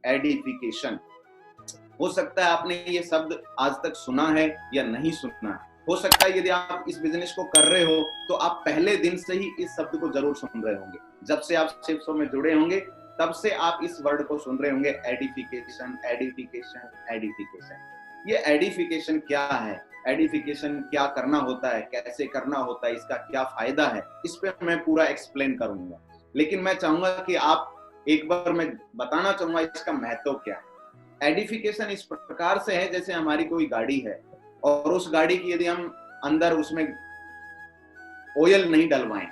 Edification. हो सकता है आपने ये शब्द आज तक सुना है या नहीं सुना है। हो सकता है यदि आप इस बिजनेस को कर रहे हो तो आप पहले दिन से ही इस शब्द को जरूर सुन रहे होंगे। जब से आप शिव शो में जुड़े होंगे तब से आप इस वर्ड को सुन रहे होंगे, एडिफिकेशन एडिफिकेशन एडिफिकेशन। ये एडिफिकेशन क्या है, एडिफिकेशन क्या करना होता है, कैसे करना होता है, इसका क्या फायदा है, इस पे मैं पूरा एक्सप्लेन करूंगा। लेकिन मैं चाहूंगा कि आप एक बार मैं बताना चाहूंगा इसका महत्व क्या है। एडिफिकेशन इस प्रकार से है जैसे हमारी कोई गाड़ी है और उस गाड़ी की यदि हम अंदर उसमें ऑयल नहीं डलवाएं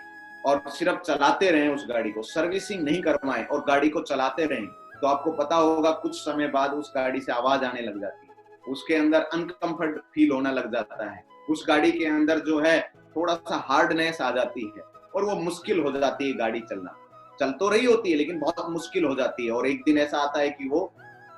और सिर्फ चलाते रहें, उस गाड़ी को सर्विसिंग नहीं करवाएं और गाड़ी को चलाते रहें, तो आपको पता होगा कुछ समय बाद उस गाड़ी से आवाज आने लग जाती है, उसके अंदर अनकंफर्ट फील होना लग जाता है, उस गाड़ी के अंदर जो है थोड़ा सा हार्डनेस आ जाती है और वो मुश्किल हो जाती है गाड़ी चलना। चल तो रही होती है लेकिन बहुत मुश्किल हो जाती है और एक दिन ऐसा आता है कि वो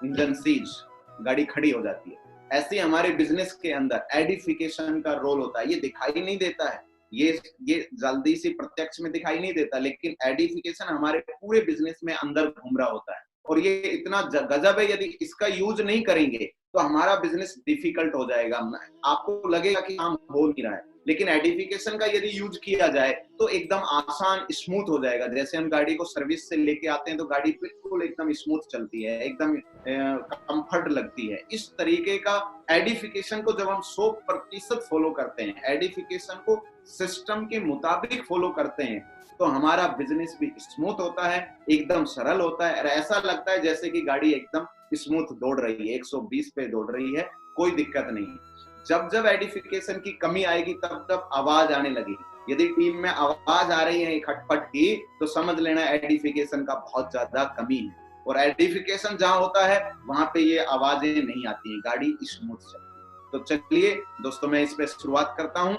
इंजन सीज, गाड़ी खड़ी हो जाती है। ऐसे हमारे बिजनेस के अंदर एडिफिकेशन का रोल होता है। ये दिखाई नहीं देता है, ये जल्दी से प्रत्यक्ष में दिखाई नहीं देता, लेकिन एडिफिकेशन हमारे पूरे बिजनेस में अंदर घूम रहा होता है और ये इतना गजब है, यदि इसका यूज नहीं करेंगे तो हमारा बिजनेस डिफिकल्ट हो जाएगा। आपको लगेगा कि काम हो नहीं रहा है, लेकिन एडिफिकेशन का यदि यूज किया जाए तो एकदम आसान स्मूथ हो जाएगा। जैसे हम गाड़ी को सर्विस से लेके आते हैं तो गाड़ी बिल्कुल एकदम स्मूथ चलती है, एकदम कंफर्ट लगती है। इस तरीके का एडिफिकेशन को जब हम 100% फॉलो करते हैं, एडिफिकेशन को सिस्टम के मुताबिक फॉलो करते हैं, तो हमारा बिजनेस भी स्मूथ होता है, एकदम सरल होता है और ऐसा लगता है जैसे कि गाड़ी एकदम स्मूथ दौड़ रही है, 120 पे दौड़ रही है, कोई दिक्कत नहीं है। जब जब एडिफिकेशन की कमी आएगी तब तब आवाज आने लगेगी। यदि टीम में आवाज आ रही है खटपट की तो समझ लेना एडिफिकेशन का बहुत ज्यादा कमी है। और एडिफिकेशन जहां होता है वहां पे ये आवाजें नहीं आती है, गाड़ी स्मूथ चलती है। तो चलिए दोस्तों, मैं इस पे शुरुआत करता हूँ।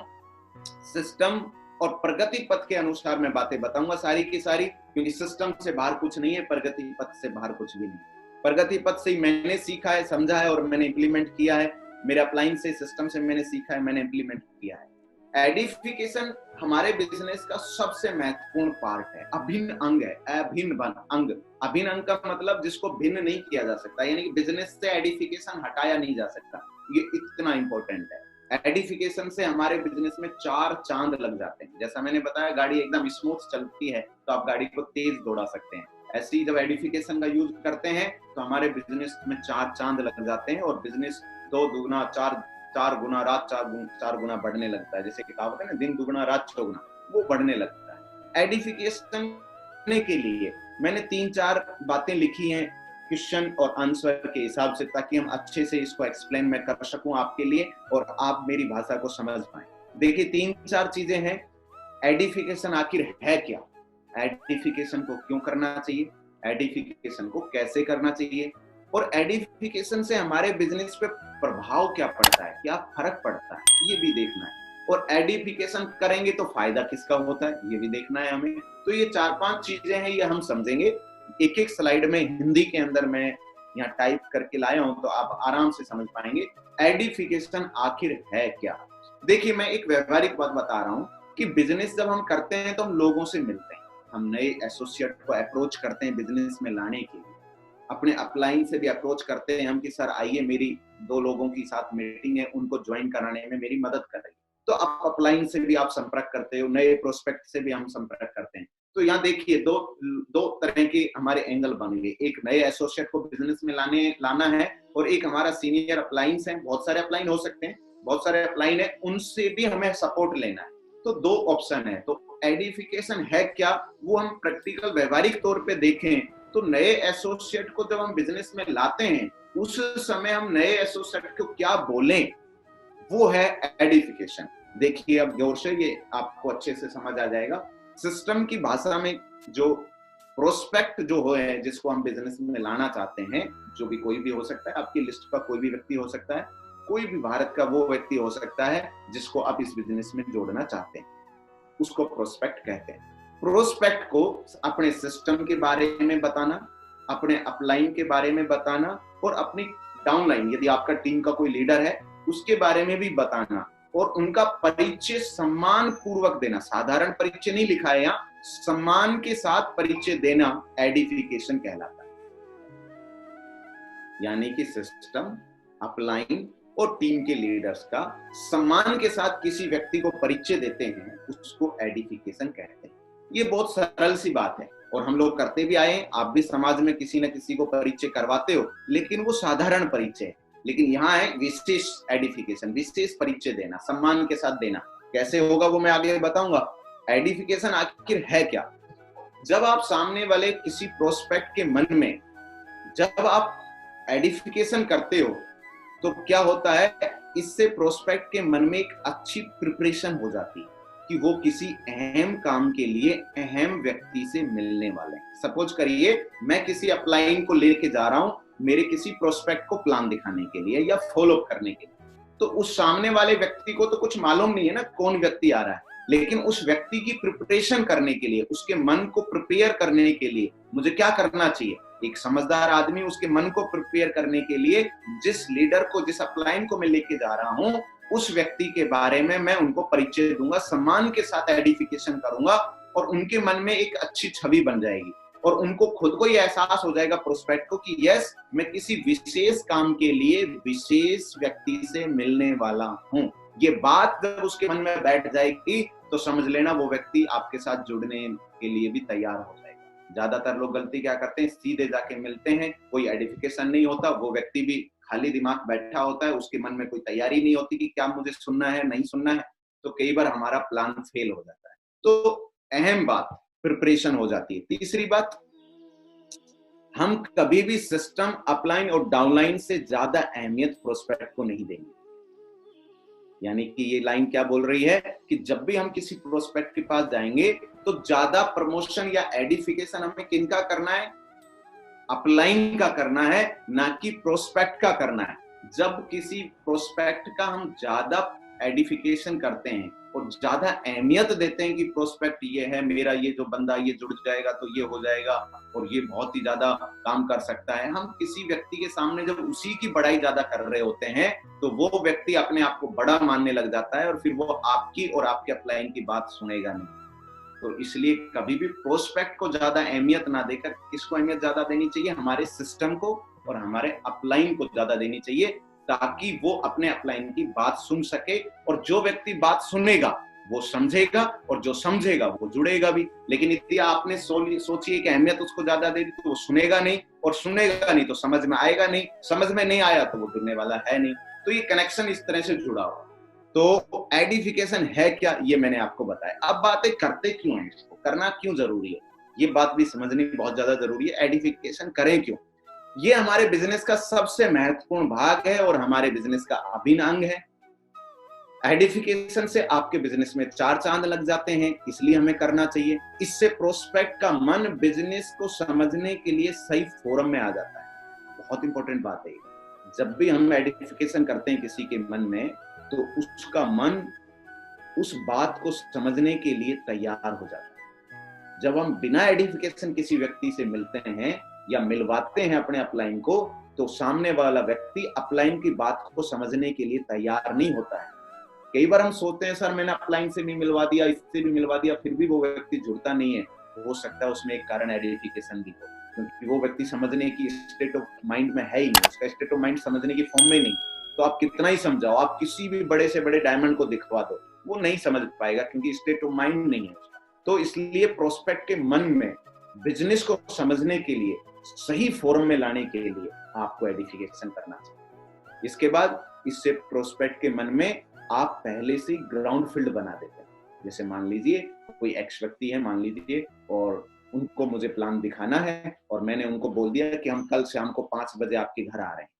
सिस्टम और प्रगति पथ के अनुसार मैं बातें बताऊंगा सारी की सारी, क्योंकि सिस्टम से बाहर कुछ नहीं है, प्रगति पथ से बाहर कुछ भी नहीं। प्रगति पथ से मैंने सीखा है, समझा है और मैंने इंप्लीमेंट किया है। मेरे अपलाइन से, सिस्टम से मैंने सीखा है, मैंने इंप्लीमेंट किया है। एडिफिकेशन हमारे बिजनेस का सबसे महत्वपूर्ण पार्ट है, अभिन्न अंग है, अभिन्न अंग। अभिन्न अंग का मतलब जिसको भिन्न नहीं किया जा सकता, यानी कि बिजनेस से एडिफिकेशन हटाया नहीं जा सकता, ये इतना इंपॉर्टेंट है। एडिफिकेशन से हमारे बिजनेस में 4 चांद लग जाते हैं। जैसा मैंने बताया, गाड़ी एकदम स्मूथ चलती है तो आप गाड़ी को तेज दौड़ा सकते हैं। ऐसे ही जब एडिफिकेशन का यूज करते हैं तो हमारे बिजनेस में 4 चांद लग जाते हैं और बिजनेस 2 दुगना 4 गुना, रात 4 गुना बढ़ने लगता है। जैसे कि कहावत है ना, दिन दुगना रात चौगुना, वो बढ़ने लगता है। एडिफिकेशन के लिए मैंने 3-4 बातें लिखी हैं क्वेश्चन और आंसर के हिसाब से, ताकि हम अच्छे से इसको एक्सप्लेन मैं कर सकूं आपके लिए और आप मेरी भाषा को समझ पाएं। देखिए 3-4 चीजें हैं। एडिफिकेशन आखिर है क्या, एडिफिकेशन को क्यों करना चाहिए, एडिफिकेशन को कैसे करना चाहिए, और एडिफिकेशन से हमारे बिजनेस पे प्रभाव क्या पड़ता है, क्या फर्क पड़ता है, ये भी देखना है। और एडिफिकेशन करेंगे तो फायदा किसका होता है, ये भी देखना है हमें। तो ये 4-5 चीजें हैं, ये हम समझेंगे। एक एक स्लाइड में हिंदी के अंदर मैं यहाँ टाइप करके लाया हूं तो आप आराम से समझ पाएंगे एडिफिकेशन आखिर है क्या। देखिए, मैं एक व्यवहारिक बात बता रहा हूँ कि बिजनेस जब हम करते हैं तो हम लोगों से मिलते हैं, हम नए एसोसिएट को अप्रोच करते हैं बिजनेस में लाने के लिए, अपने अपलाइन से भी अप्रोच करते हैं हम कि सर आइए, मेरी 2 लोगों की साथ मीटिंग है, उनको ज्वाइन कराने में मेरी मदद कर रही है। तो आप अपलाइन से भी आप संपर्क करते हो, नए प्रोस्पेक्ट से भी हम संपर्क करते हैं। तो यहाँ देखिए दो तरह के हमारे एंगल बन गए, एक नए एसोसिएट को बिजनेस में लाना है और एक हमारा सीनियर अपलाइंस है। बहुत सारे अपलाइन हो सकते हैं, बहुत सारे अपलाइन है, उनसे भी हमें सपोर्ट लेना है। तो 2 ऑप्शन है। तो एडिफिकेशन है क्या, वो हम प्रैक्टिकल व्यवहारिक तौर पे देखें तो नए एसोसिएट को जब हम बिजनेस में लाते हैं उस समय हम नए एसोसिएट को क्या बोलें, वो है एडिफिकेशन। देखिए अब गौर से, ये आपको अच्छे से समझ आ जाएगा। सिस्टम की भाषा में जो प्रोस्पेक्ट जो है, जिसको हम बिजनेस में लाना चाहते हैं, जो भी कोई भी हो सकता है, आपकी लिस्ट का कोई भी व्यक्ति हो सकता है, कोई भी भारत का वो व्यक्ति हो सकता है जिसको आप इस बिजनेस में जोड़ना चाहते हैं, उसको प्रोस्पेक्ट कहते हैं। प्रोस्पेक्ट को अपने सिस्टम के बारे में बताना, अपने अपलाइन के बारे में बताना और अपनी डाउनलाइन, यदि आपका टीम का कोई लीडर है, उसके बारे में भी बताना और उनका परिचय सम्मान पूर्वक देना। साधारण परिचय नहीं लिखा है यहाँ, सम्मान के साथ परिचय देना एडिफिकेशन कहलाता है। यानी कि सिस्टम, अपलाइन और टीम के लीडर्स का सम्मान के साथ किसी व्यक्ति को परिचय देते हैं, उसको एडिफिकेशन कहते हैं। ये बहुत सरल सी बात है और हम लोग करते भी आए हैं। आप भी समाज में किसी न किसी को परिचय करवाते हो, लेकिन वो साधारण परिचय है। लेकिन यहाँ है विशेष एडिफिकेशन, विशेष परिचय देना, सम्मान के साथ देना। कैसे होगा वो मैं आगे बताऊंगा। एडिफिकेशन आखिर है क्या? जब आप सामने वाले किसी प्रोस्पेक्ट के मन में जब आप एडिफिकेशन करते हो तो क्या होता है, इससे प्रोस्पेक्ट के मन में एक अच्छी प्रिपरेशन हो जाती है कि वो किसी अहम काम के लिए अहम व्यक्ति से मिलने वाले हैं। सपोज करिए मैं किसी अपलाइन को लेके जा रहा हूं मेरे किसी प्रोस्पेक्ट को प्लान दिखाने के लिए या फॉलो करने के लिए, तो उस सामने वाले व्यक्ति को तो कुछ मालूम नहीं है ना कौन व्यक्ति आ रहा है, लेकिन उस व्यक्ति की प्रिपरेशन करने के लिए, उसके मन को प्रिपेयर करने के लिए मुझे क्या करना चाहिए? एक समझदार आदमी उसके मन को प्रिपेयर करने के लिए जिस लीडर को, जिस अपलाइन को मैं लेके जा रहा हूं, उस व्यक्ति के बारे में मैं उनको परिचय दूंगा, सम्मान के साथ एडिफिकेशन करूंगा और उनके मन में एक अच्छी छवि बन जाएगी और उनको खुद को ये एहसास हो जाएगा प्रोस्पेक्ट को कि यस, मैं किसी विशेष काम के लिए विशेष व्यक्ति से मिलने वाला हूं। ये बात जब उसके मन में बैठ जाएगी तो समझ लेना वो व्यक्ति आपके साथ जुड़ने के लिए भी तैयार हो जाएगा। ज्यादातर लोग गलती क्या करते हैं, सीधे जाके मिलते हैं, कोई एडिफिकेशन नहीं होता, वो व्यक्ति भी खाली दिमाग बैठा होता है, उसके मन में कोई तैयारी नहीं होती कि क्या मुझे सुनना है नहीं सुनना है, तो कई बार हमारा प्लान फेल हो जाता है। तो अहम बात प्रिपरेशन हो जाती है। तीसरी बात, हम कभी भी सिस्टम, अपलाइन और डाउनलाइन से ज्यादा अहमियत प्रोस्पेक्ट को नहीं देंगे। यानी कि ये लाइन क्या बोल रही है कि जब भी हम किसी प्रोस्पेक्ट के पास जाएंगे तो ज्यादा प्रमोशन या एडिफिकेशन हमें किनका करना है? अपलाइन का करना है, ना कि प्रोस्पेक्ट का करना है। जब किसी प्रोस्पेक्ट का हम ज्यादा एडिफिकेशन करते हैं और ज्यादा अहमियत देते हैं कि प्रोस्पेक्ट ये है मेरा, ये जो बंदा ये जुड़ जाएगा तो ये हो जाएगा और ये बहुत ही ज्यादा काम कर सकता है, हम किसी व्यक्ति के सामने जब उसी की बड़ाई ज्यादा कर रहे होते हैं तो वो व्यक्ति अपने आप को बड़ा मानने लग जाता है और फिर वो आपकी और आपके अपलाइन की बात सुनेगा नहीं। तो इसलिए कभी भी प्रोस्पेक्ट को ज्यादा अहमियत ना देकर किसको अहमियत ज्यादा देनी चाहिए? हमारे सिस्टम को और हमारे अपलाइन को ज्यादा देनी चाहिए, ताकि वो अपने अपलाइन की बात सुन सके और जो व्यक्ति बात सुनेगा वो समझेगा और जो समझेगा वो जुड़ेगा भी। लेकिन इतनी आपने सोचिए कि अहमियत उसको ज्यादा दे दी तो वो सुनेगा नहीं, और सुनेगा नहीं तो समझ में आएगा नहीं, समझ में नहीं आया तो वो जुड़ने वाला है नहीं। तो ये कनेक्शन इस तरह से जुड़ा हुआ। तो एडिफिकेशन है क्या, ये मैंने आपको बताया। अब बातें करते क्यों हैं, इसको करना क्यों जरूरी है, ये बात भी समझनी बहुत ज्यादा जरूरी है। एडिफिकेशन करें क्यों? ये हमारे बिजनेस का सबसे महत्वपूर्ण भाग है और हमारे बिजनेस का अभिन्न अंग है। एडिफिकेशन से आपके बिजनेस में 4 चांद लग जाते हैं, इसलिए हमें करना चाहिए। इससे प्रोस्पेक्ट का मन बिजनेस को समझने के लिए सही फोरम में आ जाता है। बहुत इंपॉर्टेंट बात है। जब भी हम एडिफिकेशन करते हैं किसी के मन में, तो उसका मन उस बात को समझने के लिए तैयार हो जाता है। जब हम बिना एडिफिकेशन किसी व्यक्ति से मिलते हैं या मिलवाते हैं अपने अपलाइन को, तो सामने वाला व्यक्ति अपलाइन की बात को समझने के लिए तैयार नहीं होता है। कई बार हम सोचते हैं सर मैंने अपलाइन से भी मिलवा दिया, इससे भी मिलवा दिया, फिर भी वो व्यक्ति जुड़ता नहीं है। हो सकता है उसमें एक कारण एडिफिकेशन भी हो, क्योंकि वो व्यक्ति समझने की स्टेट ऑफ माइंड में है ही नहीं, उसका स्टेट ऑफ माइंड समझने की फॉर्म में नहीं। तो आप कितना ही समझाओ, आप किसी भी बड़े से बड़े डायमंड को दिखवा दो, वो नहीं समझ पाएगा क्योंकि स्टेट ऑफ माइंड नहीं है उसका। तो इसलिए प्रोस्पेक्ट के मन में बिजनेस को समझने के लिए, सही फोरम में लाने के लिए आपको एडिफिकेशन करना चाहिए। इसके बाद इससे प्रोस्पेक्ट के मन में आप पहले से ग्राउंड फील्ड बना देते हैं। जैसे मान लीजिए कोई एक्स व्यक्ति है, मान लीजिए, और उनको मुझे प्लान दिखाना है और मैंने उनको बोल दिया कि हम कल शाम को 5 बजे आपके घर आ रहे हैं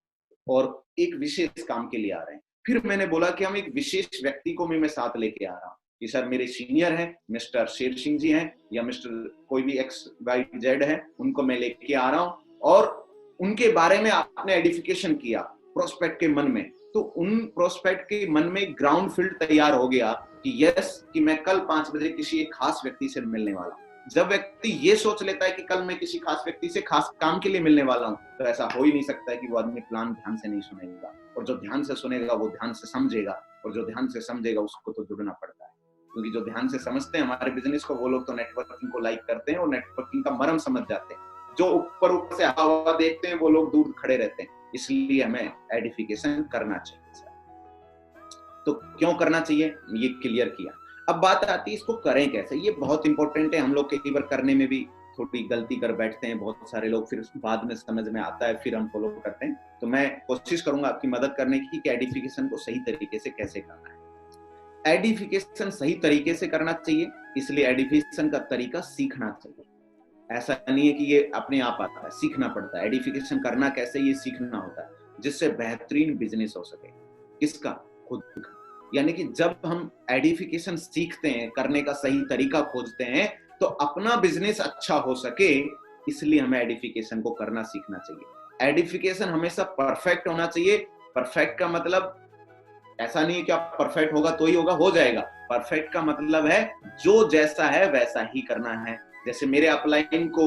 और एक विशेष काम के लिए आ रहे हैं। फिर मैंने बोला कि हम एक विशेष व्यक्ति को भी मैं साथ लेके आ रहा हूँ कि सर मेरे सीनियर हैं, मिस्टर शेर सिंह जी हैं या मिस्टर कोई भी XYZ है, उनको मैं लेके आ रहा हूँ। और उनके बारे में आपने एडिफिकेशन किया प्रोस्पेक्ट के मन में, तो उन प्रोस्पेक्ट के मन में ग्राउंड फील्ड तैयार हो गया कि यस, कि मैं कल 5 बजे किसी एक खास व्यक्ति से मिलने वाला हूँ। जब व्यक्ति ये सोच लेता है कि कल मैं किसी खास व्यक्ति से खास काम के लिए मिलने वाला हूँ, तो ऐसा हो ही नहीं सकता है कि वो आदमी प्लान ध्यान से नहीं सुनेगा। और जो ध्यान से सुनेगा वो ध्यान से समझेगा, और जो ध्यान से समझेगा उसको तो जुड़ना पड़ता है। क्योंकि जो ध्यान से समझते हैं हमारे बिजनेस को, वो लोग तो नेटवर्किंग को लाइक करते हैं और नेटवर्किंग का मर्म समझ जाते हैं। जो ऊपर ऊपर से हवा देखते हैं वो लोग दूर खड़े रहते हैं। इसलिए हमें एडिफिकेशन करना चाहिए सर। तो क्यों करना चाहिए ये क्लियर किया। अब बात आती है इसको करें कैसे। ये बहुत इंपॉर्टेंट है। हम लोग कई बार करने में भी थोड़ी गलती कर बैठते हैं, बहुत सारे लोग, फिर बाद में समझ में आता है, फिर हम फॉलो करते हैं। तो मैं कोशिश करूंगा आपकी मदद करने की कि एडिफिकेशन को सही तरीके से कैसे करना है। एडिफिकेशन सही तरीके से करना चाहिए, इसलिए एडिफिकेशन का तरीका सीखना चाहिए। ऐसा नहीं है कि ये अपने आप आता है, सीखना पड़ता है। एडिफिकेशन करना कैसे, ये सीखना होता है, जिससे बेहतरीन बिजनेस हो सके। किसका? खुद का। यानी कि जब हम एडिफिकेशन सीखते हैं, करने का सही तरीका खोजते हैं, तो अपना बिजनेस अच्छा हो सके, इसलिए हमें एडिफिकेशन को करना सीखना चाहिए। एडिफिकेशन हमेशा परफेक्ट होना चाहिए। परफेक्ट का मतलब ऐसा नहीं है कि आप परफेक्ट होगा तो ही होगा, हो जाएगा। परफेक्ट का मतलब है जो जैसा है वैसा ही करना है। जैसे मेरे अपलाइन को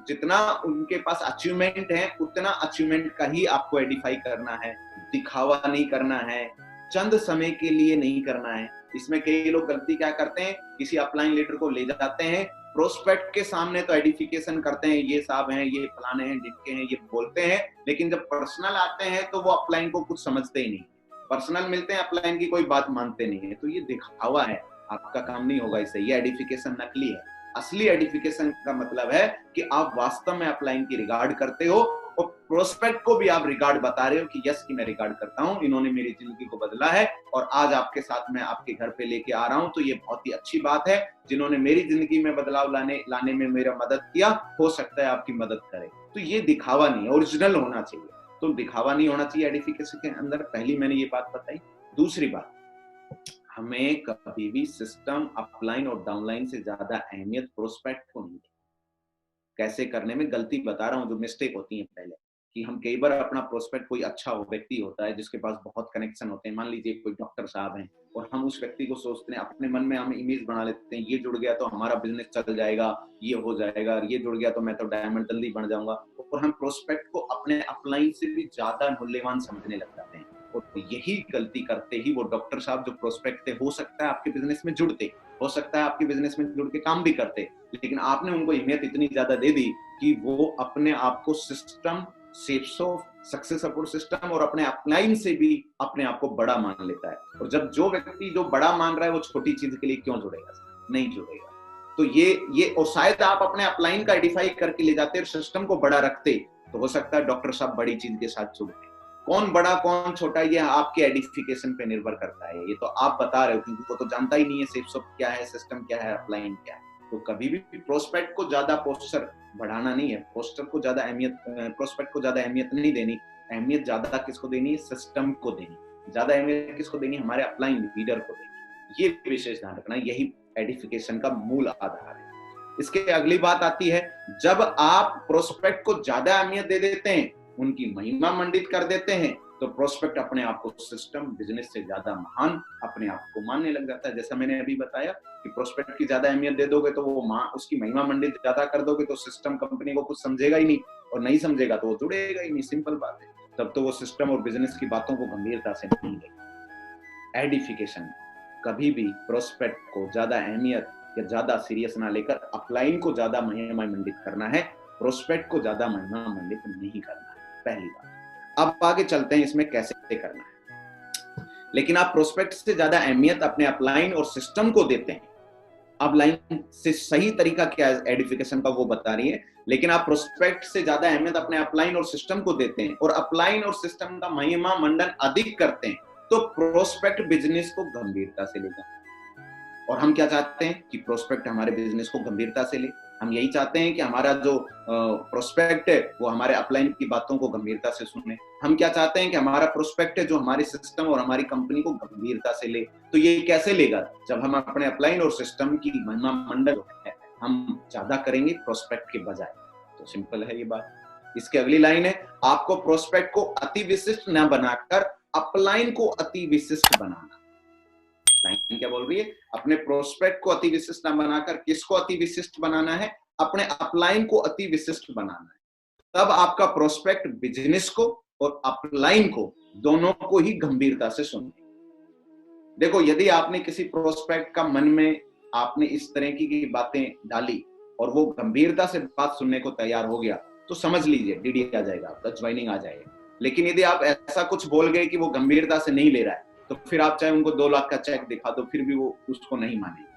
जितना उनके पास अचीवमेंट है, उतना अचीवमेंट का ही आपको एडिफाई करना है। दिखावा नहीं करना है, चंद समय के लिए नहीं करना है। इसमें कई लोग गलती क्या करते हैं, किसी अपलाइन लीडर को ले जाते हैं, प्रोस्पेक्ट के सामने तो एडिफिकेशन करते हैं, ये साहब हैं, ये फलाने हैं, ढिमके हैं, ये बोलते हैं, लेकिन जब पर्सनल आते हैं तो वो अपलाइन को कुछ समझते ही नहीं। पर्सनल मिलते हैं, अपलाइन की कोई बात मानते नहीं है। तो ये दिखावा है, आपका काम नहीं होगा इससे। ये एडिफिकेशन नकली है। असली एडिफिकेशन का मतलब है कि आप वास्तव में अपलाइन की रिगार्ड करते हो और प्रोस्पेक्ट को भी आप रिगार्ड बता रहे हो कि यस कि मैं रिगार्ड करता हूं, इन्होंने मेरी जिंदगी को बदला है और आज आपके साथ मैं आपके घर पे लेके आ रहा हूं, तो ये बहुत ही अच्छी बात है। जिन्होंने मेरी जिंदगी में बदलाव लाने में मेरा मदद किया, हो सकता है आपकी मदद करे। तो ये दिखावा नहीं है, ओरिजिनल होना चाहिए। तो दिखावा नहीं होना चाहिए एडिफिकेशन के अंदर। पहली मैंने ये बात बताई। दूसरी बात, हमें कभी भी सिस्टम अपलाइन और डाउनलाइन से ज्यादा अहमियत प्रोस्पेक्ट को नहीं। कैसे करने में गलती बता रहा हूँ, जो मिस्टेक होती है पहले, कि हम कई बार अपना प्रोस्पेक्ट, कोई अच्छा व्यक्ति होता है जिसके पास बहुत कनेक्शन होते हैं, मान लीजिए कोई डॉक्टर साहब हैं, और हम उस व्यक्ति को सोचते हैं, अपने मन में हम इमेज बना लेते हैं, ये जुड़ गया तो हमारा बिजनेस चल जाएगा, ये हो जाएगा, ये जुड़ गया तो मैं तो डायमंड जल्दी बन जाऊंगा। और हम प्रोस्पेक्ट को अपने अपलाइन से भी ज्यादा मूल्यवान समझने लग जाते हैं। और यही गलती करते ही वो डॉक्टर साहब जो प्रोस्पेक्ट थे, हो सकता है आपके बिजनेस में जुड़ते, हो सकता है आपके बिजनेस में जुड़ के काम भी करते, लेकिन आपने उनको अहमियत इतनी ज्यादा दे दी कि वो अपने आप को सिस्टम, सक्सेस सपोर्ट सिस्टम और अपने अपलाइन से भी अपने आप को बड़ा मान लेता है। और जब जो व्यक्ति जो बड़ा मान रहा है, वो छोटी चीज के लिए क्यों जुड़ेगा? नहीं जुड़ेगा। तो ये और शायद आप अपने अपलाइन का आइडेंटिफाई करके ले जाते और सिस्टम को बड़ा रखते, तो हो सकता है डॉक्टर साहब बड़ी चीज के साथ जुड़ते। कौन बड़ा कौन छोटा, ये आपके एडिफिकेशन पे निर्भर करता है। ये तो आप बता रहे हो, क्योंकि वो तो जानता ही नहीं है सिर्फ क्या है, सिस्टम क्या है, अपलाइन क्या है। तो कभी भी प्रोस्पेक्ट को ज्यादा पोस्टर बढ़ाना नहीं है, पोस्टर को ज्यादा अहमियत, प्रोस्पेक्ट को ज्यादा अहमियत नहीं देनी। अहमियत ज्यादा किसको देनी है? सिस्टम को देनी। ज्यादा अहमियत किसको देनी? हमारे अपलाइन लीडर को देनी। ये विशेष ध्यान रखना, यही एडिफिकेशन का मूल आधार है। इसके अगली बात आती है, जब आप प्रोस्पेक्ट को ज्यादा अहमियत दे देते हैं, उनकी महिमा मंडित कर देते हैं, तो प्रोस्पेक्ट अपने आप को सिस्टम, बिजनेस से ज्यादा महान अपने आप को मानने लग जाता है। जैसा मैंने अभी बताया कि प्रोस्पेक्ट की ज्यादा अहमियत दे दोगे तो वो उसकी महिमा मंडित ज्यादा कर दोगे, तो सिस्टम कंपनी को कुछ समझेगा ही नहीं, और नहीं समझेगा तो वो जुड़ेगा ही नहीं। सिंपल बात है। तब तो वो सिस्टम और बिजनेस की बातों को गंभीरता से नहीं लेगा। एडिफिकेशन कभी भी प्रोस्पेक्ट को ज्यादा अहमियत या ज्यादा सीरियस ना लेकर अपलाइन को ज्यादा महिमा मंडित करना है, प्रोस्पेक्ट को ज्यादा महिमा मंडित नहीं करना है। पहली बात। अब आगे चलते हैं इसमें कैसे करना है। लेकिन आप प्रोस्पेक्ट से ज्यादा अहमियत अपने अपलाइन और सिस्टम को देते हैं। अपलाइन से सही तरीका क्या है एडिफिकेशन का, वो बता रही है, लेकिन आप प्रोस्पेक्ट से ज्यादा अहमियत अपने अपलाइन और सिस्टम को देते हैं और अपलाइन और सिस्टम का महिमा मंडन अधिक करते हैं, तो प्रोस्पेक्ट बिजनेस को गंभीरता से लेगा। और हम क्या चाहते हैं कि प्रोस्पेक्ट हमारे बिजनेस को गंभीरता से ले। हम यही चाहते हैं कि हमारा जो प्रोस्पेक्ट है वो हमारे अपलाइन की बातों को गंभीरता से सुने। हम क्या चाहते हैं कि हमारा प्रोस्पेक्ट है जो हमारे सिस्टम और हमारी कंपनी को गंभीरता से ले। तो ये कैसे लेगा? जब हम अपने अपलाइन और सिस्टम की महिमा मंडन है हम ज्यादा करेंगे प्रोस्पेक्ट के बजाय। तो सिंपल है ये बात। इसके अगली लाइन है, आपको प्रोस्पेक्ट को अति विशिष्ट न बनाकर अपलाइन को अति विशिष्ट बनाना। लाइन क्या बोल रही है? अपने प्रोस्पेक्ट को अति विशिष्ट न बनाकर किसको अति विशिष्ट बनाना है? अपने अपलाइन को अति विशिष्ट बनाना है। तब आपका प्रोस्पेक्ट बिजनेस को और अपलाइन को दोनों को ही गंभीरता से सुने। देखो, यदि आपने किसी प्रोस्पेक्ट का मन में आपने इस तरह की बातें डाली और वो गंभीरता से बात सुनने को तैयार हो गया, तो समझ लीजिए डीडी आ जाएगा, आपका ज्वाइनिंग आ जाएगा। लेकिन यदि आप ऐसा कुछ बोल गए कि वो गंभीरता से नहीं ले रहा है, तो फिर आप चाहे उनको 2 लाख का चेक दिखा दो, फिर भी वो उसको नहीं मानेंगे।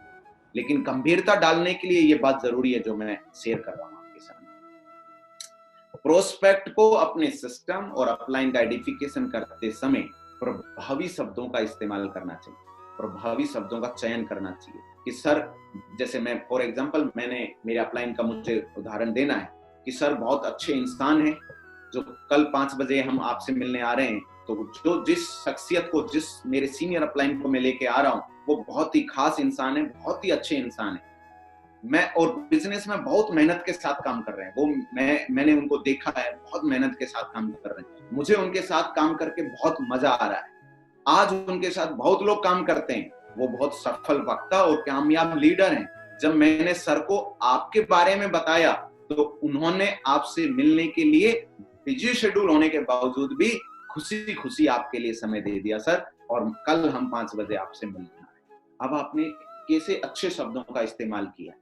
लेकिन गंभीरता डालने के लिए ये बात जरूरी है जो मैं शेयर कर रहा हूँ आपके सामने। प्रोस्पेक्ट को अपने सिस्टम और अपलाइन का आइडेंटिफिकेशन करते समय प्रभावी शब्दों का इस्तेमाल करना चाहिए, प्रभावी शब्दों का चयन करना चाहिए कि सर, जैसे मैं फॉर एग्जांपल मैंने मेरे अपलाइन का मुझे उदाहरण देना है कि सर बहुत अच्छे इंसान हैं, जो कल 5 बजे हम आपसे मिलने आ रहे हैं, तो जो जिस शख्सियत को, जिस मेरे सीनियर अपलाइन को मैं लेके आ रहा हूँ, वो बहुत ही खास इंसान है, बहुत ही अच्छे इंसान है। मैं और बिजनेस में बहुत मेहनत के साथ काम कर रहे हैं, वो मैंने उनको देखा है, बहुत मेहनत के साथ काम कर रहे हैं। मुझे उनके साथ काम करके बहुत मजा आ रहा है। आज उनके साथ बहुत लोग काम करते हैं, वो बहुत सफल वक्ता और कामयाब लीडर हैं। जब मैंने सर को आपके बारे में बताया, तो उन्होंने आपसे मिलने के लिए बिजी शेड्यूल होने के बावजूद भी खुशी खुशी आपके लिए समय दे दिया सर, और कल हम 5 बजे आपसे मिलना है। अब आपने कैसे अच्छे शब्दों का इस्तेमाल किया,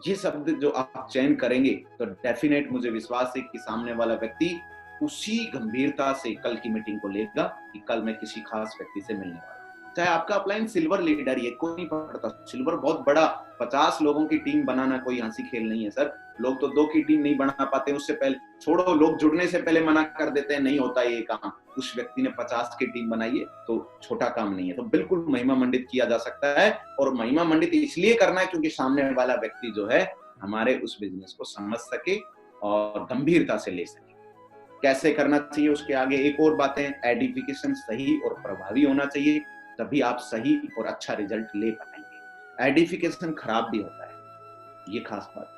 ये शब्द जो आप चयन करेंगे तो डेफिनेट मुझे विश्वास है कि सामने वाला व्यक्ति उसी गंभीरता से कल की मीटिंग को लेगा कि कल मैं किसी खास व्यक्ति से मिलने वाला हूं। चाहे आपका अपलाइन सिल्वर लीडर, ये कोई नहीं पड़ता, सिल्वर बहुत बड़ा, 50 लोगों की टीम बनाना कोई हंसी खेल नहीं है सर। लोग तो 2 की टीम नहीं बना पाते, उससे पहले छोड़ो, लोग जुड़ने से पहले मना कर देते हैं, नहीं होता ये काम। उस व्यक्ति ने 50 की टीम बनाई है तो छोटा काम नहीं है, तो बिल्कुल महिमा मंडित किया जा सकता है। और महिमा मंडित इसलिए करना है क्योंकि सामने वाला व्यक्ति जो है हमारे उस बिजनेस को समझ सके और गंभीरता से ले सके। कैसे करना चाहिए उसके आगे एक और बातें, एडिफिकेशन सही और प्रभावी होना चाहिए, तभी आप सही और अच्छा रिजल्ट ले पाएंगे। एडिफिकेशन खराब भी होता है, ये खास बात,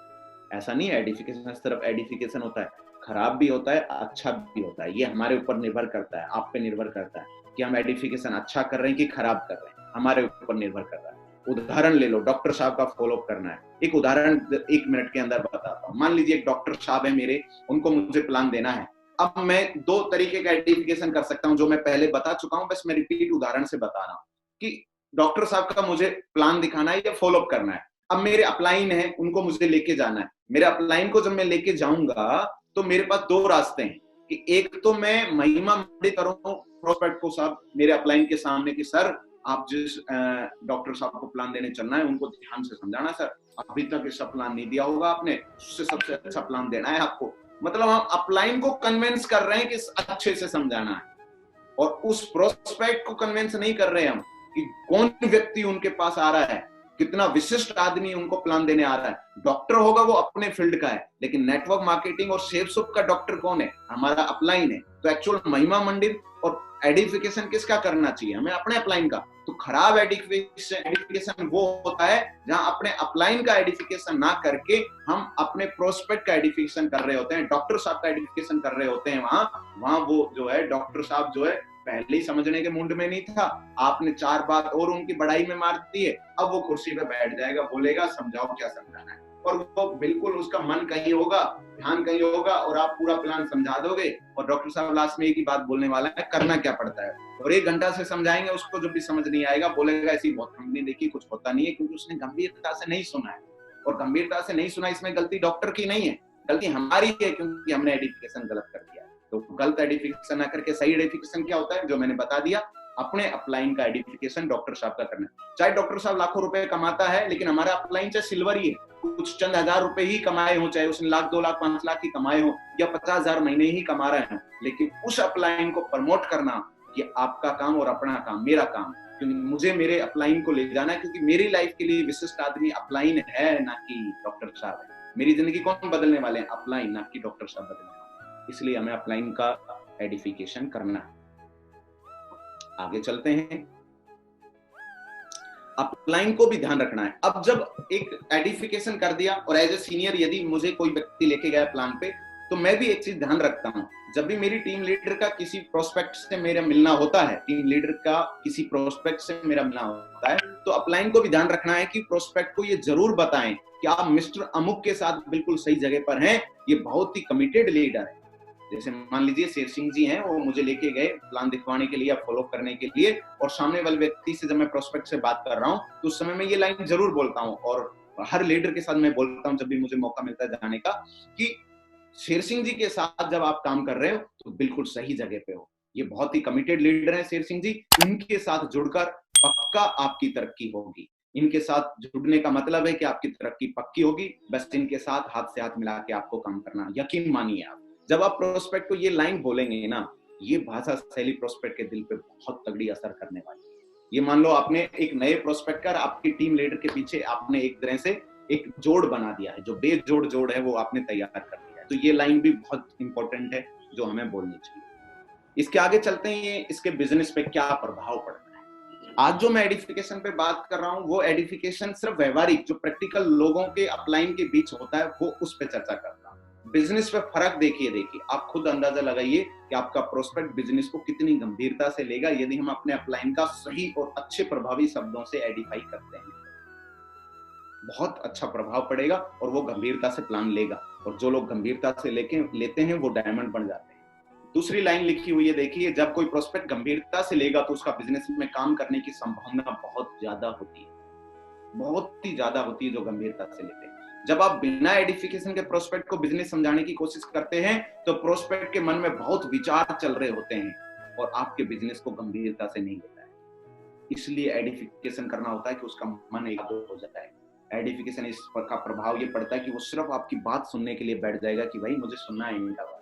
ऐसा नहीं है एडिफिकेशन सिर्फ एडिफिकेशन होता है, खराब भी होता है, अच्छा भी होता है। ये हमारे ऊपर निर्भर करता है, आप पे निर्भर करता है कि हम एडिफिकेशन अच्छा कर रहे हैं कि खराब कर रहे हैं, हमारे ऊपर निर्भर कर रहा है। उदाहरण ले लो, डॉक्टर साहब का फॉलोअप करना है, एक उदाहरण 1 मिनट के अंदर बताता हूँ। मान लीजिए एक डॉक्टर साहब है मेरे, उनको मुझे प्लान देना है। अब मैं 2 तरीके का आइडेंटिफिकेशन कर सकता हूं, जो मैं पहले बता चुका हूं, बस मैं रिपीट उदाहरण से बता रहा हूं कि डॉक्टर साहब का मुझे प्लान दिखाना है या फॉलोअप करना है। अब मेरे अपलाइन है, उनको मुझे लेके जाना है। मेरे अपलाइन को जब मैं लेके जाऊंगा तो मेरे पास 2 रास्ते हैं कि एक तो मैं महिमा मंडित करूं प्रोस्पेक्ट को साहब मेरे अपलाइन के सामने कि सर, आप जिस डॉक्टर साहब को प्लान देने चलना है उनको ध्यान से समझाना सर, अभी तक इसका प्लान नहीं दिया होगा आपने, उससे सबसे अच्छा प्लान देना है आपको। मतलब हम अपलाइन को कन्विंस कर रहे हैं कि अच्छे से समझाना है, और उस प्रोस्पेक्ट को कन्विंस नहीं कर रहे हम कि कौन व्यक्ति उनके पास आ रहा है, कितना विशिष्ट आदमी उनको प्लान देने आ रहा है। डॉक्टर होगा वो अपने फील्ड का है, लेकिन नेटवर्क मार्केटिंग और सेल्स का डॉक्टर कौन है, हमारा अपलाइन है। तो एक्चुअल महिमा मंडित और एडिफिकेशन किसका करना चाहिए, हमें अपने अपलाइन का। तो खराब एडिफिकेशन वो होता है जहां अपने अपलाइन का एडिफिकेशन ना करके हम अपने प्रोस्पेक्ट का एडिफिकेशन कर रहे होते हैं, डॉक्टर साहब का एडिफिकेशन कर रहे होते हैं। वहां वो जो है डॉक्टर साहब जो है पहले ही समझने के मुंड में नहीं था, आपने 4 बात और उनकी बड़ाई में मार दी है, अब वो कुर्सी पे बैठ जाएगा, बोलेगा समझाओ क्या समझाना है, और वो बिल्कुल उसका मन कहीं होगा, ध्यान कहीं होगा, और आप पूरा प्लान समझा दोगे और डॉक्टर साहब लास्ट में एक ही बात बोलने वाला है, करना क्या पड़ता है। और 1 घंटा से समझाएंगे उसको, जब भी समझ नहीं आएगा बोलेगा ऐसी बहुत कंपनी देखी, कुछ होता नहीं है, क्योंकि उसने गंभीरता से नहीं सुना है। और गंभीरता से नहीं सुना, इसमें गलती डॉक्टर की नहीं है, गलती हमारी है, क्योंकि हमने एडिफिकेशन गलत कर दिया। तो गलत एडिफिकेशन ना करके सही एडिफिकेशन क्या होता है, जो मैंने बता दिया, अपने अपलाइन का एडिफिकेशन डॉक्टर साहब का करना। चाहे डॉक्टर साहब लाखों रुपए कमाता है, लेकिन हमारा अपलाइन चाहे सिल्वर ही है, कुछ चंद हजार रुपए ही कमाए हो, चाहे उसने 1 लाख 2 लाख 5 लाख ही कमाए हो, या 50,000 महीने ही कमा रहे हैं, लेकिन उस अपलाइन को प्रमोट करना ये आपका काम और अपना काम, मेरा काम, क्योंकि मुझे मेरे अपलाइन को ले जाना है, क्योंकि मेरी लाइफ के लिए विशिष्ट आदमी अपलाइन है, ना कि डॉक्टर साहब है। मेरी जिंदगी कौन बदलने वाले हैं, अपलाइन, ना कि डॉक्टर साहब बदलने वाले। इसलिए हमें अपलाइन का एडिफिकेशन करना है। आगे चलते हैं, अपलाइन को भी ध्यान रखना है। अब जब एक एडिफिकेशन कर दिया, और एज ए सीनियर यदि मुझे कोई व्यक्ति लेके गया प्लान पे, तो मैं भी एक चीज ध्यान रखता हूं, जब भी मेरी टीम लीडर का किसी प्रोस्पेक्ट से मेरा मिलना होता है, टीम लीडर का किसी प्रोस्पेक्ट से मेरा मिलना होता है, तो अपलाइन को भी ध्यान रखना है कि प्रोस्पेक्ट को ये जरूर बताएं कि आप मिस्टर अमुक के साथ बिल्कुल सही जगह पर हैं, ये बहुत ही कमिटेड लीडर है। जैसे मान लीजिए शेर सिंह जी हैं, वो मुझे लेके गए प्लान दिखवाने के लिए, फॉलो करने के लिए, और सामने वाले व्यक्ति से जब मैं प्रोस्पेक्ट से बात कर रहा हूँ तो उस समय मैं ये लाइन जरूर बोलता हूँ, और हर लीडर के साथ मैं बोलता हूँ जब भी मुझे मौका मिलता है जाने का, कि शेर सिंह जी के साथ जब आप काम कर रहे हो तो बिल्कुल सही जगह पे हो। ये बहुत ही कमिटेड लीडर हैं शेर सिंह जी, इनके साथ जुड़कर पक्का आपकी तरक्की होगी। इनके साथ जुड़ने का मतलब है कि आपकी तरक्की पक्की होगी, बस इनके साथ हाथ से हाथ मिला के आपको काम करना, यकीन मानिए आप। जब आप प्रोस्पेक्ट को ये लाइन बोलेंगे ना, ये भाषा शैली प्रोस्पेक्ट के दिल पे बहुत तगड़ी असर करने वाली है। ये मान लो आपने एक नए प्रोस्पेक्टर आपकी टीम लीडर के पीछे आपने एक तरह से एक जोड़ बना दिया है, जो बेजोड़ जोड़ है वो आपने तैयार कर दिया है। तो ये लाइन भी बहुत इंपॉर्टेंट है जो हमें बोलनी चाहिए। इसके आगे चलते हैं, इसके बिजनेस पे क्या प्रभाव पड़ता है। आज जो मैं एडिफिकेशन पे बात कर रहा हूं, वो एडिफिकेशन सिर्फ व्यवहारिक जो प्रैक्टिकल लोगों के अपलाइन के बीच होता है, वो उस पे चर्चा कर रहा हूं। बिजनेस पे फर्क देखिए आप खुद अंदाजा लगाइए कि आपका प्रोस्पेक्ट बिजनेस को कितनी गंभीरता से लेगा यदि हम अपने अपलाइन का सही और अच्छे प्रभावी शब्दों से एडिफाई करते हैं। बहुत अच्छा प्रभाव पड़ेगा और वो गंभीरता से प्लान लेगा, और जो लोग गंभीरता से लेते हैं वो डायमंड बन जाते हैं। दूसरी लाइन लिखी हुई है, देखिए, जब कोई प्रोस्पेक्ट गंभीरता से लेगा तो उसका बिजनेस में काम करने की संभावना बहुत ज्यादा होती है, बहुत ही ज्यादा होती है जो गंभीरता से लेते हैं। जब आप बिना एडिफिकेशन के प्रोस्पेक्ट को बिजनेस समझाने की कोशिश करते हैं तो प्रोस्पेक्ट के मन में बहुत विचार चल रहे होते हैं और आपके बिजनेस को गंभीरता से नहीं लेता है। इसलिए एडिफिकेशन करना होता है कि उसका मन एकाग्र हो जाता है। एडिफिकेशन इस पर का प्रभाव ये पड़ता है कि वो सिर्फ आपकी बात सुनने के लिए बैठ जाएगा कि भाई मुझे सुनना है इनका बात,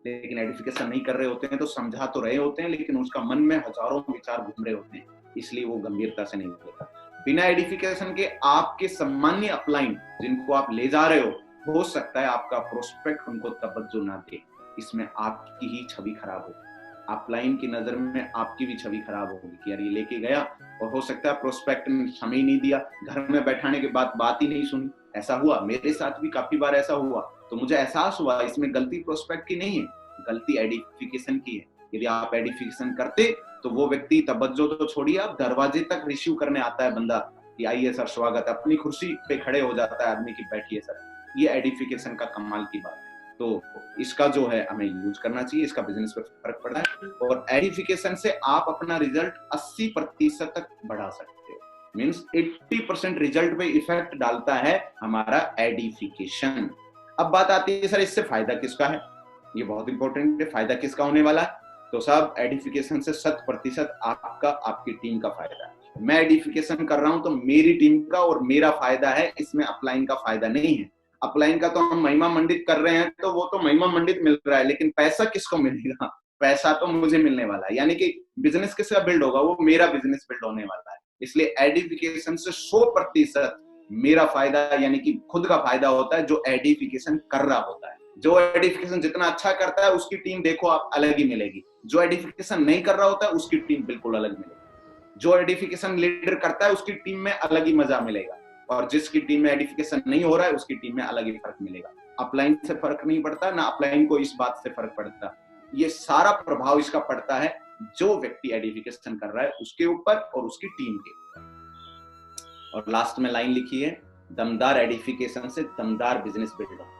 लेकिन एडिफिकेशन नहीं कर रहे होते हैं तो समझा तो रहे होते हैं लेकिन उसका मन में हजारों विचार घूम रहे होते हैं, इसलिए वो गंभीरता से नहीं लेता। बिना एडिफिकेशन के आपके सामान्य अपलाइन जिनको आप ले जा रहे हो सकता है आपका प्रोस्पेक्ट उनको तवज्जो ना दे, इसमें आपकी ही छवि खराब होगी, अपलाइन की नजर में आपकी भी छवि खराब होगी कि यार ये लेके गया और हो सकता है प्रोस्पेक्ट ने समय नहीं दिया, घर में बैठाने के बाद बात ही नहीं सुनी। ऐसा हुआ, मेरे साथ भी काफी बार ऐसा हुआ, तो मुझे एहसास हुआ इसमें गलती प्रोस्पेक्ट की नहीं है, गलती एडिफिकेशन की है। यदि आप एडिफिकेशन करते तो वो व्यक्ति तवज्जो तो छोड़िए, आप दरवाजे तक रिसीव करने आता है बंदा कि आइए सर स्वागत, अपनी कुर्सी पे खड़े हो जाता है आदमी की बैठिए सर। ये एडिफिकेशन का कमाल की बात है। तो इसका जो है हमें यूज करना चाहिए, इसका बिजनेस पर फर्क पड़ता है और एडिफिकेशन से आप अपना रिजल्ट 80% तक बढ़ा सकते हो। मींस 80% रिजल्ट पे इफेक्ट डालता है हमारा एडिफिकेशन। अब बात आती है सर इससे फायदा किसका है, ये बहुत इंपॉर्टेंट है, फायदा किसका होने वाला है। तो सब एडिफिकेशन से 100% आपका आपकी टीम का फायदा है। मैं एडिफिकेशन कर रहा हूं तो मेरी टीम का और मेरा फायदा है, इसमें अपलाइन का फायदा नहीं है। अपलाइन का तो हम महिमा मंडित कर रहे हैं तो वो तो महिमा मंडित मिल रहा है, लेकिन पैसा किसको मिलेगा, पैसा तो मुझे मिलने वाला है। यानी कि बिजनेस किसका बिल्ड होगा, वो मेरा बिजनेस बिल्ड होने वाला है। इसलिए एडिफिकेशन से 100% मेरा फायदा यानी कि खुद का फायदा होता है जो एडिफिकेशन कर रहा होता है। जो एडिफिकेशन जितना अच्छा करता है उसकी टीम देखो आप अलग ही मिलेगी, जो एडिफिकेशन नहीं कर रहा होता है उसकी टीम बिल्कुल अलग मिलेगी। जो एडिफिकेशन लीडर करता है उसकी टीम में अलग ही मजा मिलेगा, और जिसकी टीम में एडिफिकेशन नहीं हो रहा है उसकी टीम में अलग ही फर्क मिलेगा। अपलाइन से फर्क नहीं पड़ता, ना अपलाइन को इस बात से फर्क पड़ता, ये सारा प्रभाव इसका पड़ता है जो व्यक्ति एडिफिकेशन कर रहा है उसके ऊपर और उसकी टीम के ऊपर। और लास्ट में लाइन लिखी है, दमदार एडिफिकेशन से दमदार बिजनेस बिल्ड होता है।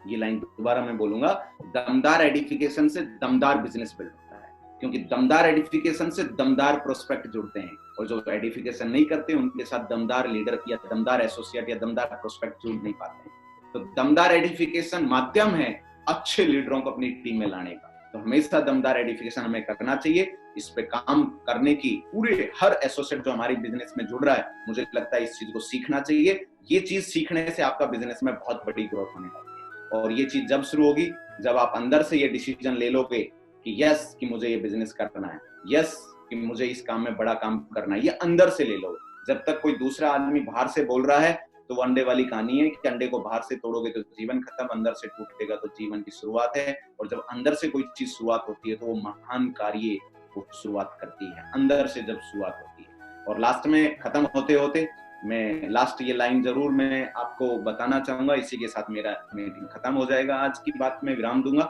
ये लाइन दोबारा मैं बोलूंगा, दमदार एडिफिकेशन से दमदार बिजनेस बिल्ड होता है, क्योंकि दमदार एडिफिकेशन से दमदार प्रोस्पेक्ट जुड़ते हैं, और जो एडिफिकेशन नहीं करते उनके साथ दमदार लीडर या दमदार एसोसिएट या दमदार प्रोस्पेक्ट जुड़ नहीं पाते। तो दमदार एडिफिकेशन माध्यम है अच्छे लीडरों को अपनी टीम में लाने का। तो हमेशा दमदार एडिफिकेशन हमें करना चाहिए। इस पे काम करने की पूरे हर एसोसिएट जो हमारी बिजनेस में जुड़ रहा है, मुझे लगता है इस चीज को सीखना चाहिए। ये चीज सीखने से आपका बिजनेस में बहुत बड़ी ग्रोथ होने वाली है, और ये चीज जब शुरू होगी जब आप अंदर से ये डिसीजन ले लोगे कि यस कि मुझे ये बिजनेस करना है, यस कि मुझे इस काम में बड़ा काम करना है, ये अंदर से ले लो। जब तक कोई दूसरा आदमी बाहर से बोल रहा है तो वो अंडे वाली कहानी है कि अंडे को बाहर से तोड़ोगे तो जीवन खत्म, अंदर से टूटेगा तो जीवन की शुरुआत है। और जब अंदर से कोई चीज शुरुआत होती है तो वो महान कार्य को शुरुआत करती है, अंदर से जब शुरुआत होती है। और लास्ट में खत्म होते होते मैं लास्ट ये लाइन जरूर मैं आपको बताना चाहूंगा, इसी के साथ मेरा मीटिंग खत्म हो जाएगा, आज की बात में विराम दूंगा।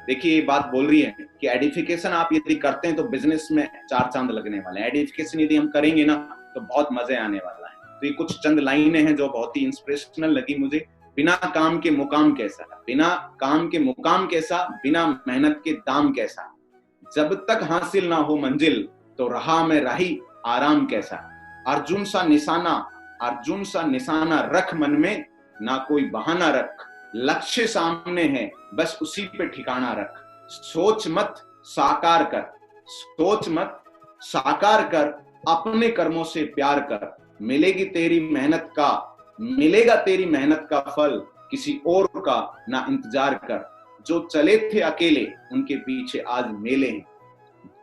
देखिए ये बात बोल रही है कि एडिफिकेशन आप यदि करते हैं तो बिजनेस में 4 चांद लगने वाले हैं। एडिफिकेशन यदि हम करेंगे ना तो बहुत मजे आने वाला है। तो ये कुछ चंद लाइनें हैं जो बहुत ही इंस्पिरेशनल लगी मुझे। बिना काम के मुकाम कैसा, बिना काम के मुकाम कैसा, बिना मेहनत के दाम कैसा, जब तक हासिल ना हो मंजिल तो राह में राही आराम कैसा, अर्जुन सा निशाना रख मन में, ना कोई बहाना रख, लक्ष्य सामने है, बस उसी पे ठिकाना रख। सोच मत साकार कर, सोच मत साकार कर, अपने कर्मों से प्यार कर। मिलेगी तेरी मेहनत का, मिलेगा तेरी मेहनत का फल, किसी और का ना इंतजार कर। जो चले थे अकेले उनके पीछे आज मेले हैं,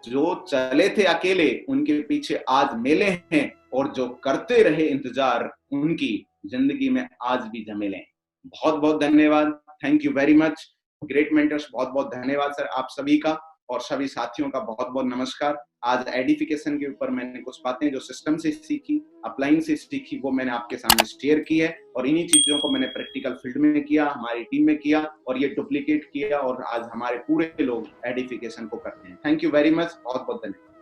जो चले थे अकेले उनके पीछे आज मेले हैं, और जो करते रहे इंतजार उनकी जिंदगी में आज भी झमेले हैं। बहुत बहुत धन्यवाद, thank you very much great mentors. बहुत बहुत धन्यवाद सर आप सभी का, और सभी साथियों का बहुत बहुत नमस्कार। आज एडिफिकेशन के ऊपर मैंने कुछ बातें जो सिस्टम से सीखी, अपलाइन से सीखी, वो मैंने आपके सामने शेयर की है, और इन्हीं चीजों को मैंने प्रैक्टिकल फील्ड में किया, हमारी टीम में किया, और ये डुप्लीकेट किया, और आज हमारे पूरे लोग एडिफिकेशन को करते हैं। थैंक यू वेरी मच, बहुत बहुत धन्यवाद।